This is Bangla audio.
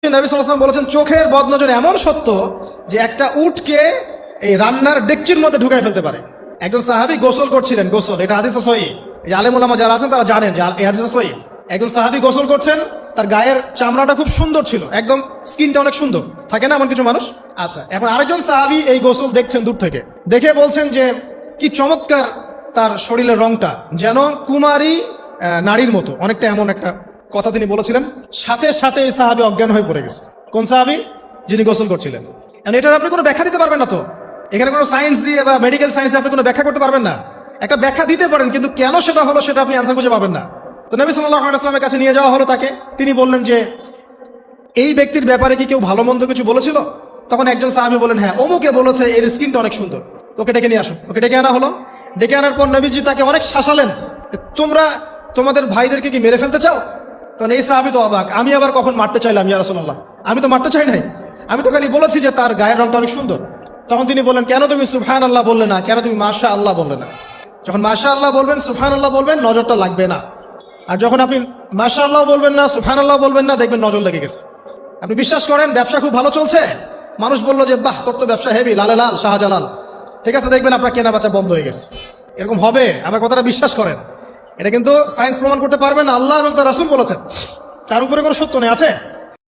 নবী সাল্লাল্লাহু আলাইহি ওয়াসাল্লাম বলেছেন চোখের বদনজর এমন সত্য যে একটা উটকে এই রান্নার ডেকচির মধ্যে ঢুকাই ফেলতে পারে। একজন সাহাবী গোসল করছিলেন, গোসল, এটা হাদিস সহিহ, এই আলেম ওলামা যারা আছেন তারা জানেন যে এই হাদিস সহিহ। একজন সাহাবী গোসল করছেন, তার গায়ের চামড়াটা খুব সুন্দর ছিল, একদম স্কিনটা অনেক সুন্দর থাকে না এমন কিছু মানুষ। আচ্ছা, এখন আরেকজন সাহাবী এই গোসল দেখছেন দূর থেকে, দেখে বলছেন যে কি চমৎকার তার শরীরের রংটা, যেন কুমারী নারীর মতো, অনেকটা এমন একটা কথা তিনি বলেছিলেন। সাথে সাথে এই সাহাবী অজ্ঞান হয়ে পড়ে গেছে। কোন সাহাবী? যিনি গোসল করছিলেন। এটার আপনি কোনো ব্যাখ্যা দিতে পারবেন না তো, এখানে কোনো সায়েন্স দিয়ে বা মেডিকেল সায়েন্স দিয়ে আপনি কোনো ব্যাখ্যা করতে পারবেন না। একটা ব্যাখ্যা দিতে পারেন, কিন্তু কেন সেটা হলো সেটা আপনি আনসার খুঁজে পাবেন না। তো নবী সাল্লাল্লাহু আলাইহি ওয়াসাল্লামের কাছে নিয়ে যাওয়া হলো তাকে। তিনি বললেন যে এই ব্যক্তির ব্যাপারে কি কেউ ভালো মন্দ কিছু বলেছিল? তখন একজন সাহাবী বলেন, হ্যাঁ, অমুকে বলেছে এর স্কিনটা অনেক সুন্দর, তোকে ডেকে নিয়ে আসুন। ওকে ডেকে আনা হলো। ডেকে আনার পর নবীজি তাকে অনেক শাসালেন, তোমরা তোমাদের ভাইদেরকে কি মেরে ফেলতে চাও? তখন এই সাহাবী তো অবাক, আমি আবার কখন মারতে চাইলাম ইয়া রাসূলুল্লাহ? আমি তো মারতে চাই নাই, আমি তো খালি বলেছি যে তার গায়ের রংটা অনেক সুন্দর। তখন তিনি বললেন, কেন তুমি সুবহানাল্লাহ বললে না, কেন তুমি মাশাআল্লাহ বললে না? যখন মাশাআল্লাহ বলবেন, সুবহানাল্লাহ বলবেন, নজরটা লাগবে না। আর যখন আপনি মাশাআল্লাহ বলবেন না, সুবহানাল্লাহ বলবেন না, দেখবেন নজর লেগে গেছে। আপনি বিশ্বাস করেন ব্যবসা খুব ভালো চলছে, মানুষ বললো যে বাহ তোর তো ব্যবসা হেভি, লালে লাল শাহজালাল, ঠিক আছে, দেখবেন আপনার কেনা বেচা বন্ধ হয়ে গেছে। এরকম হবে, আমার কথাটা বিশ্বাস করেন। এটা কিন্তু সায়েন্স প্রমাণ করতে পারবেন না, আল্লাহ এবং তার রাসূল বলেছেন, তার উপরে কোনো সত্য নেই আছে।